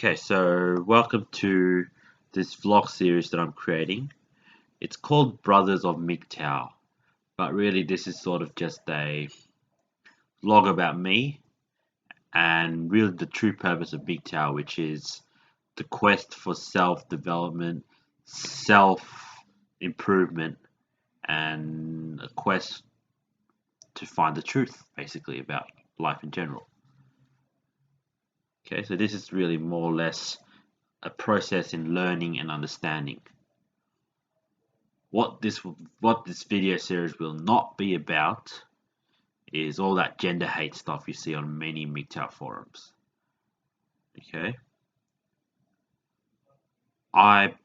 Okay, so welcome to this vlog series that I'm creating. It's called Brothers of MGTOW, but really this is sort of just a vlog about me and really the true purpose of MGTOW, which is the quest for self-development, self-improvement, and a quest to find the truth, basically, about life in general. Okay, so this is really more or less a process in learning and understanding. What this video series will not be about is all that gender hate stuff you see on many MGTOW forums. Okay, I'm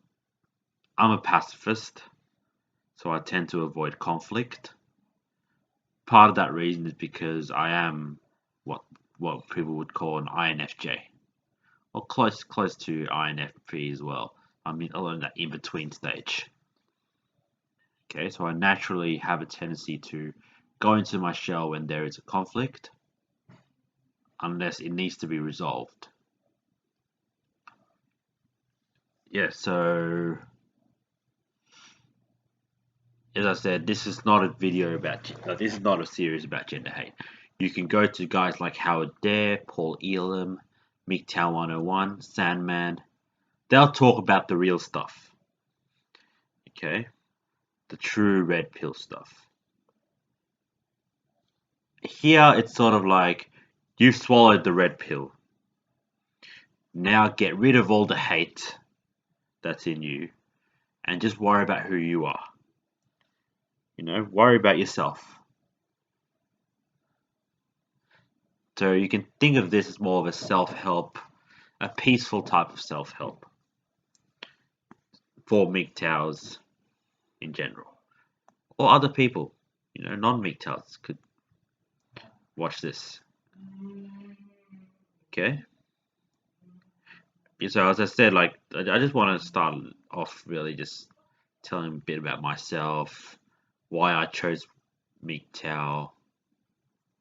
a pacifist, so I tend to avoid conflict. Part of that reason is because I am what people would call an INFJ, or close to INFP as well. I'm in that in between stage. Okay, so I naturally have a tendency to go into my shell when there is a conflict, unless it needs to be resolved. Yeah, so as I said, this is not a video about, this is not a series about gender hate. You can go to guys like Howard Dare, Paul Elam, MGTOW 101, Sandman. They'll talk about the real stuff. Okay, the true red pill stuff. Here it's sort of like you've swallowed the red pill. Now get rid of all the hate that's in you and just worry about who you are. Worry about yourself. So you can think of this as more of a self-help, a peaceful type of self-help for MGTOWs in general. Or other people, non-MGTOWs could watch this. Okay? So as I said, I just want to start off really just telling a bit about myself, why I chose MGTOW,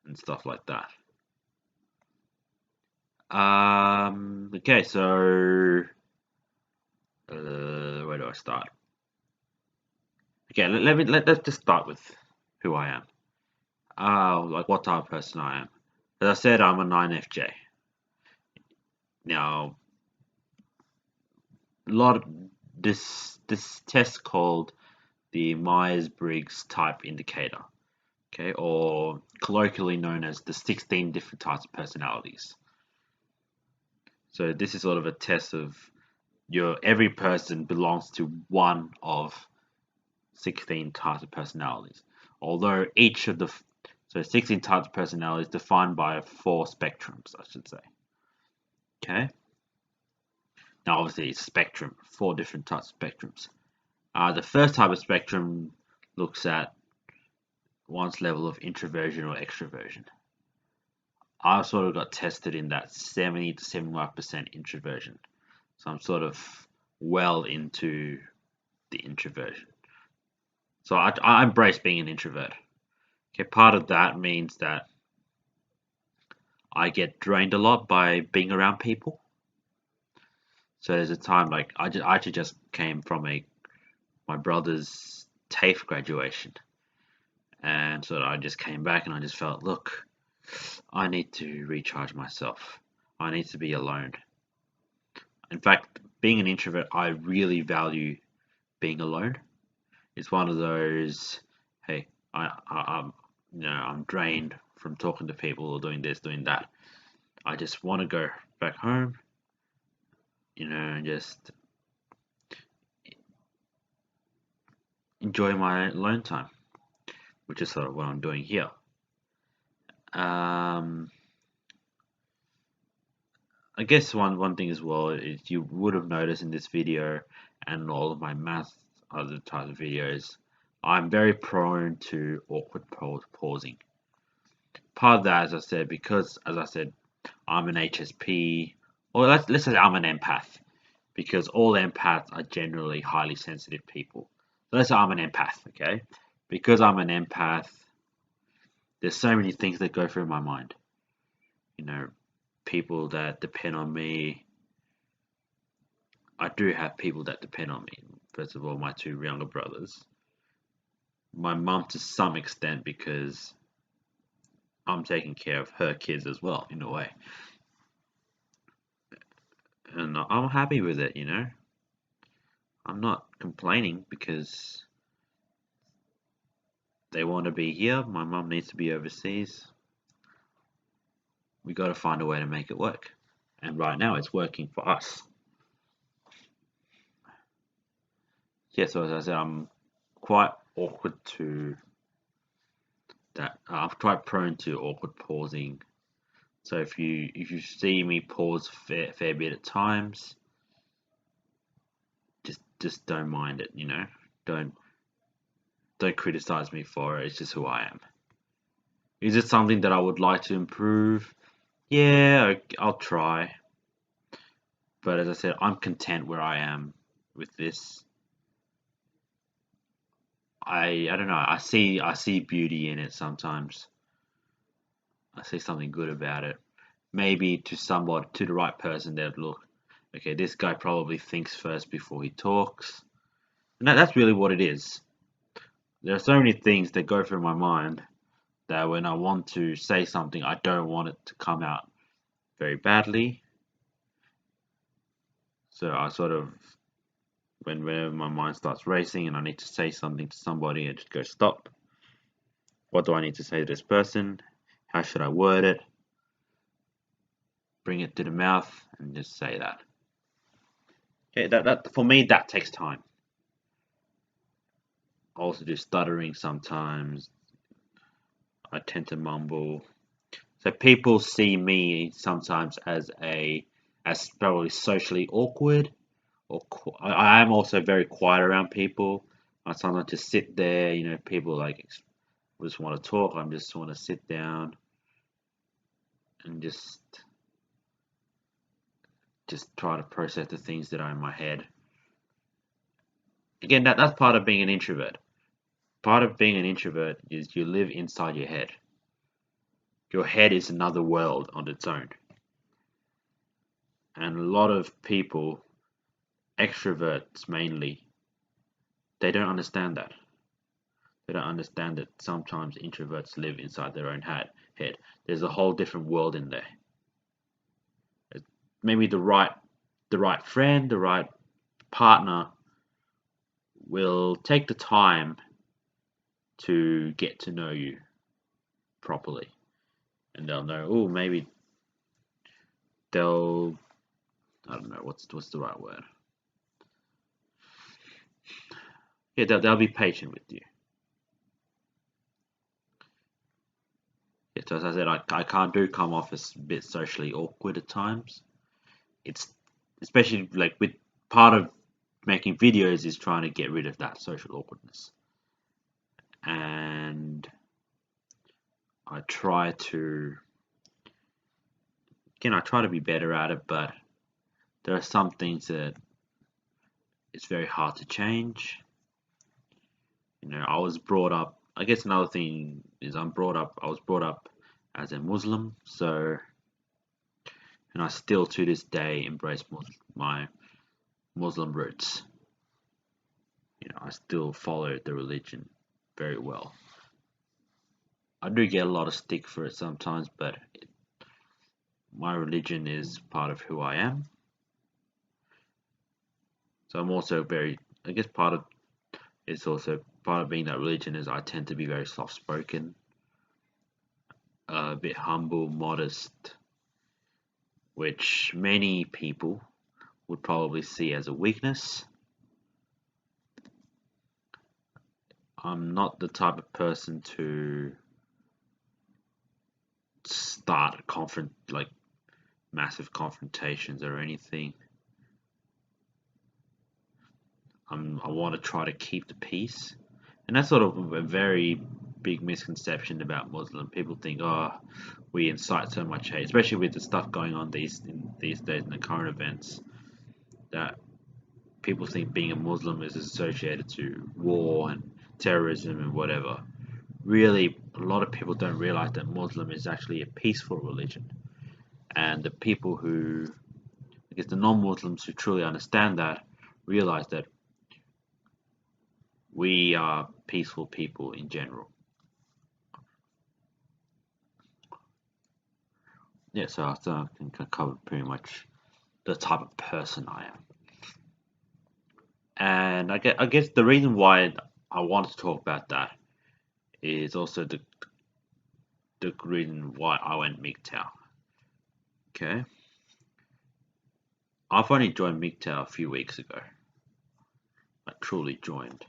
and stuff like that. Okay, so where do I start? Okay, let's just start with who I am. Like what type of person I am. As I said, I'm an INFJ. Now, a lot of this test called the Myers-Briggs type indicator, okay, or colloquially known as the 16 different types of personalities. So this is sort of a test of every person belongs to one of 16 types of personalities. Although each of the 16 types of personalities defined by 4 spectrums, I should say. Okay. Now, obviously, it's a spectrum, 4 different types of spectrums. The first type of spectrum looks at one's level of introversion or extroversion. I sort of got tested in that 70 to 75% introversion. So I'm sort of well into the introversion. So I embrace being an introvert. Okay, part of that means that I get drained a lot by being around people. So there's a time I actually just came from my brother's TAFE graduation, and so I just came back and I just felt, look, I need to recharge myself. I need to be alone. In fact, being an introvert, I really value being alone. It's one of those, hey, I'm drained from talking to people or doing this, doing that. I just want to go back home, and just enjoy my alone time, which is sort of what I'm doing here. I guess one thing as well is you would have noticed in this video and all of my other types of videos, I'm very prone to awkward pausing. Part of that, as I said, because as I said, I'm an HSP, or let's say I'm an empath, because all empaths are generally highly sensitive people. So let's say I'm an empath, okay? Because I'm an empath, there's so many things that go through my mind. People that depend on me, I do have people that depend on me. First of all, my two younger brothers, my mum to some extent, because I'm taking care of her kids as well in a way, and I'm happy with it. I'm not complaining because they want to be here. My mum needs to be overseas. We got to find a way to make it work, and right now it's working for us. Yeah, so as I said, I'm quite awkward to that. I'm quite prone to awkward pausing. So if you see me pause fair bit at times, just don't mind it. Don't don't criticize me for it. It's just who I am. Is it something that I would like to improve? Yeah, I'll try. But as I said, I'm content where I am with this. I don't know. I see beauty in it sometimes. I see something good about it. Maybe to the right person, they'd look, okay, this guy probably thinks first before he talks. And that's really what it is. There are so many things that go through my mind that when I want to say something, I don't want it to come out very badly. So I sort of, whenever my mind starts racing and I need to say something to somebody, I just go, stop. What do I need to say to this person? How should I word it? Bring it to the mouth and just say that. Okay, that for me that takes time. I also do stuttering sometimes. I tend to mumble. So people see me sometimes as probably socially awkward, or I am also very quiet around people. I sometimes just sit there. People like just want to talk. I just want to sit down and just try to process the things that are in my head. Again, that's part of being an introvert. Part of being an introvert is you live inside your head. Your head is another world on its own. And a lot of people, extroverts mainly, they don't understand that. They don't understand that sometimes introverts live inside their own head. There's a whole different world in there. Maybe the right friend, the right partner will take the time to get to know you properly, and they'll know. Oh, maybe they'll. I don't know what's the right word. Yeah, they'll be patient with you. Yeah, so as I said, I can't do come off as a bit socially awkward at times. It's especially like with part of making videos is trying to get rid of that social awkwardness. And I try to, again, I try to be better at it, but there are some things that it's very hard to change. I was brought up, I guess another thing is I was brought up as a Muslim, so, and I still to this day embrace my Muslim roots. I still follow the religion very well. I do get a lot of stick for it sometimes, but my religion is part of who I am. So I'm also I guess part of being that religion is I tend to be very soft spoken, a bit humble, modest, which many people would probably see as a weakness. I'm not the type of person to start like massive confrontations or anything. I want to try to keep the peace, and that's sort of a very big misconception about Muslim. People think, oh, we incite so much hate, especially with the stuff going on these days in the current events. That people think being a Muslim is associated to war and terrorism and whatever. Really, a lot of people don't realize that Muslim is actually a peaceful religion, and the people who Because the non-Muslims who truly understand that realize that we are peaceful people in general. Yeah, so I think I covered pretty much the type of person I am. And I guess the reason why I wanted to talk about that is also the reason why I went MGTOW. Okay, I've only joined MGTOW a few weeks ago. I truly joined,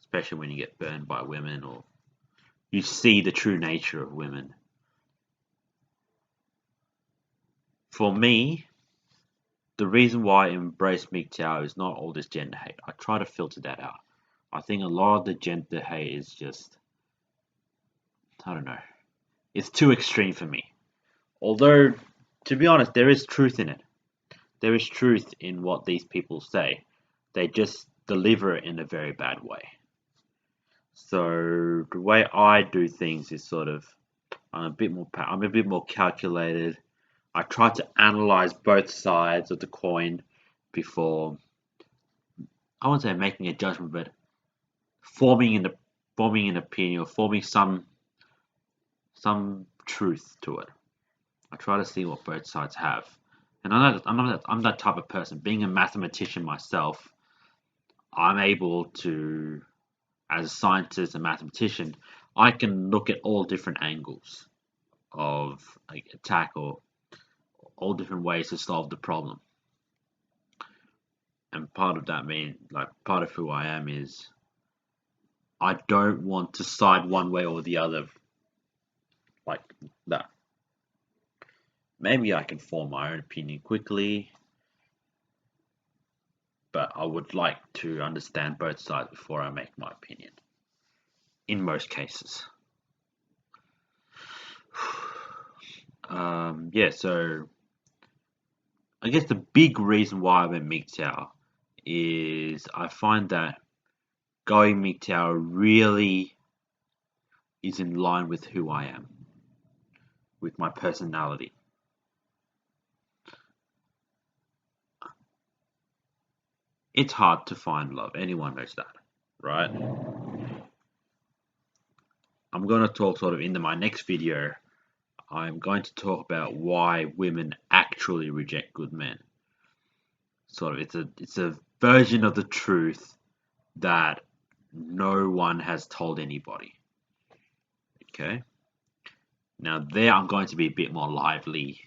especially when you get burned by women or you see the true nature of women. For me, the reason why I embrace MGTOW is not all this gender hate. I try to filter that out. I think a lot of the gender hate is just, I don't know, it's too extreme for me. Although, to be honest, there is truth in it. There is truth in what these people say. They just deliver it in a very bad way. So the way I do things is sort of I'm a bit more calculated. I try to analyze both sides of the coin before I won't say making a judgment, but forming an opinion or forming some truth to it. I try to see what both sides have. And I'm that type of person. Being a mathematician myself, I'm able to, as a scientist and mathematician, I can look at all different angles of like attack or all different ways to solve the problem. And part of that part of who I am is I don't want to side one way or the other like that. Maybe I can form my own opinion quickly, but I would like to understand both sides before I make my opinion. In most cases. Yeah, so I guess the big reason why I went MGTOW is I find that going MGTOW really is in line with who I am, with my personality. It's hard to find love. Anyone knows that, right? I'm going to talk sort of into my next video. I'm going to talk about why women actually reject good men. Sort of, it's a version of the truth that no one has told anybody. Okay. Now there, I'm going to be a bit more lively,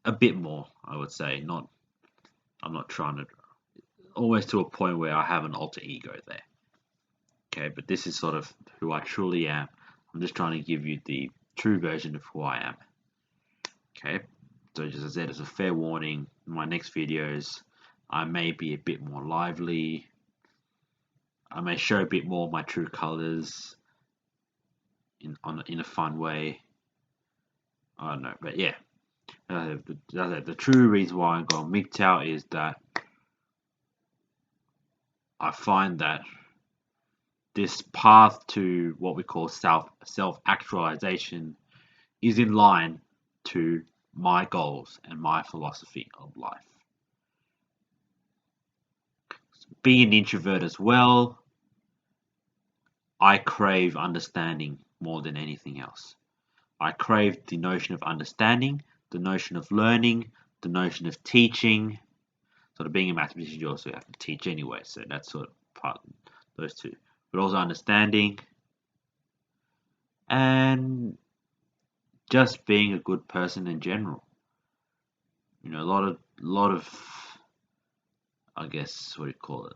a bit more, I would say. I'm not trying to, almost to a point where I have an alter ego there. Okay, but this is sort of who I truly am. I'm just trying to give you the true version of who I am. Okay, so just as I said, as a fair warning, in my next videos, I may be a bit more lively. I may show a bit more of my true colors in a fun way. I don't know, but yeah, the true reason why I'm going MGTOW is that I find that this path to what we call self actualization is in line to my goals and my philosophy of life. Being an introvert as well, I crave understanding more than anything else. I crave the notion of understanding, the notion of learning, the notion of teaching. Sort of being a mathematician, you also have to teach anyway, so that's sort of part of those two. But also understanding and just being a good person in general. You know, a lot of, I guess, what do you call it?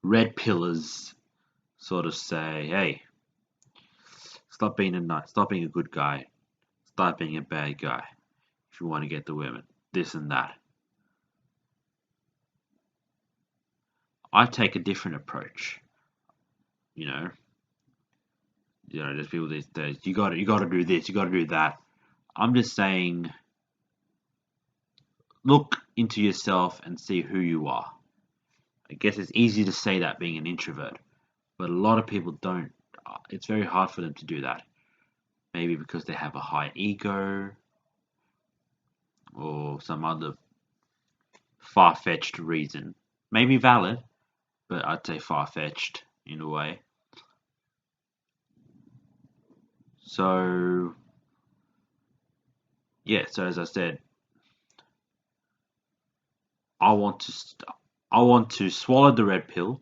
Red pillars sort of say, hey, stop being a good guy, start being a bad guy if you want to get the women, this and that. I take a different approach. You know, there's people these days. You got to do this. You got to do that. I'm just saying, look into yourself and see who you are. I guess it's easy to say that being an introvert, but a lot of people don't. It's very hard for them to do that. Maybe because they have a high ego, or for some other far-fetched reason. Maybe valid, but I'd say far-fetched in a way. So, yeah, so as I said, I want to swallow the red pill.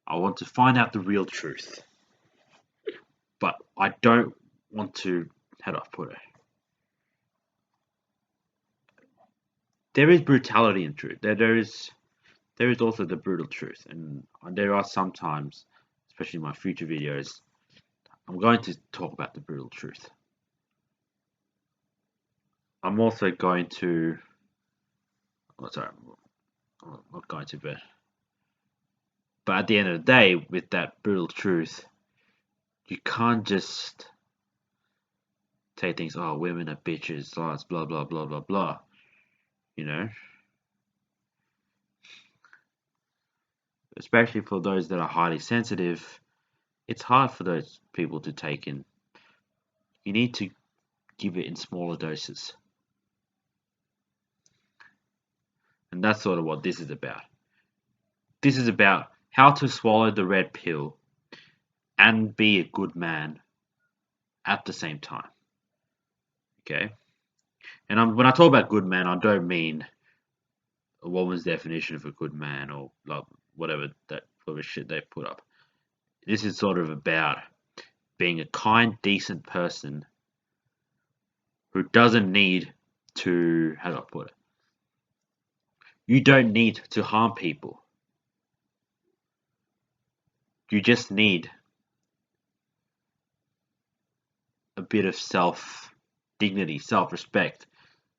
I want to find out the real truth. But I don't want to, how do I put it? There is brutality in truth. There is also the brutal truth, and there are sometimes, especially in my future videos, I'm going to talk about the brutal truth. I'm also going to, sorry, I'm not going to, but at the end of the day, with that brutal truth, you can't just say things, oh, women are bitches, oh, it's blah, blah, blah, blah, blah, you know? Especially for those that are highly sensitive, it's hard for those people to take in. You need to give it in smaller doses. And that's sort of what this is about. This is about how to swallow the red pill and be a good man at the same time. Okay? And when I talk about good man, I don't mean a woman's definition of a good man or like whatever shit they put up. This is sort of about being a kind, decent person who doesn't need to, how do I put it? You don't need to harm people. You just need a bit of self-dignity, self-respect,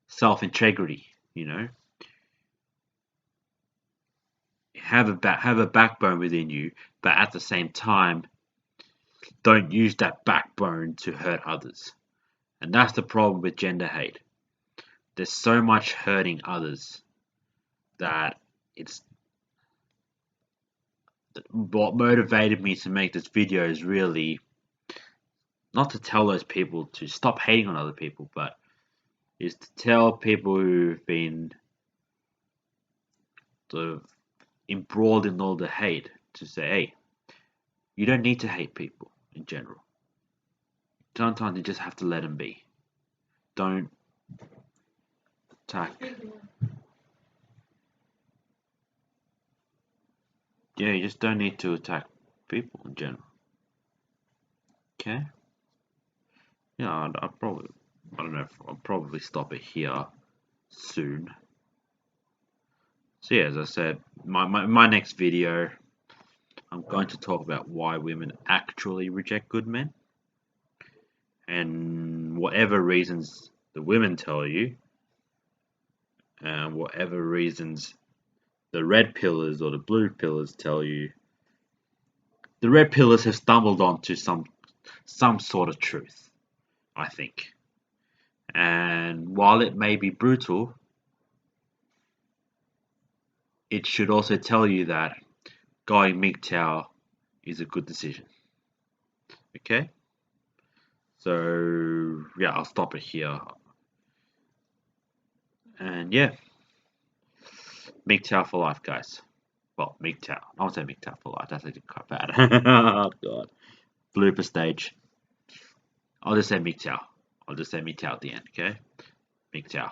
self-integrity, you know? Have a backbone within you, but at the same time, don't use that backbone to hurt others. And that's the problem with gender hate. There's so much hurting others that it's what motivated me to make this video is really not to tell those people to stop hating on other people, but is to tell people who've been sort of embroiled in all the hate to say, hey, you don't need to hate people in general. Sometimes you just have to let them be. Don't attack. Yeah, you just don't need to attack people in general. Okay? Yeah, I don't know, I'll probably stop it here soon. So yeah, as I said, my next video, I'm going to talk about why women actually reject good men. And whatever reasons the women tell you, and whatever reasons the red pillars or the blue pillars tell you, the red pillars have stumbled onto some sort of truth, I think. And while it may be brutal, it should also tell you that going MGTOW is a good decision. Okay? So, yeah, I'll stop it here. And yeah, MGTOW for life, guys. Well, MGTOW. I won't say MGTOW for life. That's actually quite bad. Oh, God. Blooper stage. I'll just say MGTOW. I'll just say MGTOW at the end, okay? MGTOW.